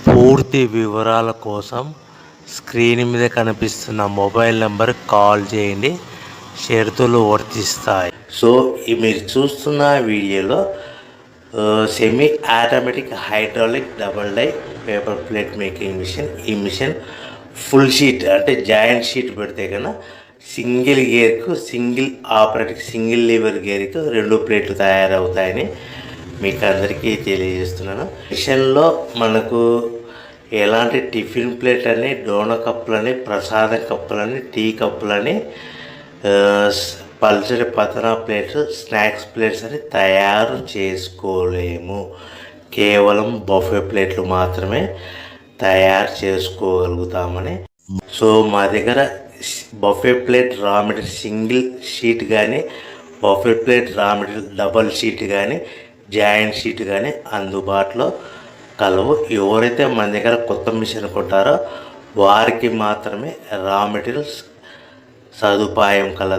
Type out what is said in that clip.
పూర్తి వివరాల కోసం స్క్రీన్ మీద కనిపిస్తున్న మొబైల్ నెంబర్కి కాల్ చేయండి. షరతులు వర్తిస్తాయి. సో మీరు చూస్తున్న వీడియోలో semi automatic hydraulic double die paper plate making machine. ఈ మిషన్ ఫుల్ షీట్ అంటే జాయింట్ షీట్ పెడితే కన్నా సింగిల్ గేర్కు సింగిల్ ఆపరేటింగ్ సింగిల్ లీవర్ గేర్కు 2 ప్లేట్లు తయారవుతాయని మీకు అందరికీ తెలియజేస్తున్నాను. మిషన్లో మనకు ఎలాంటి టిఫిన్ ప్లేట్ అని, డోన కప్పులని, ప్రసాదం కప్పులని, టీ కప్పులని, పల్చడి పతన ప్లేట్స్, స్నాక్స్ ప్లేట్స్ అని తయారు చేసుకోలేము. కేవలం బఫే ప్లేట్లు మాత్రమే తయారు చేసుకోగలుగుతామని. సో మా దగ్గర buffet plate raw material single sheet కానీ, buffet plate raw material double sheet కానీ, జాయింట్ షీట్ కానీ అందుబాటులో కలవు. ఎవరైతే మన దగ్గర కొత్త మిషన్ కొంటారో వారికి మాత్రమే రా మెటీరియల్స్ సదుపాయం కలదు.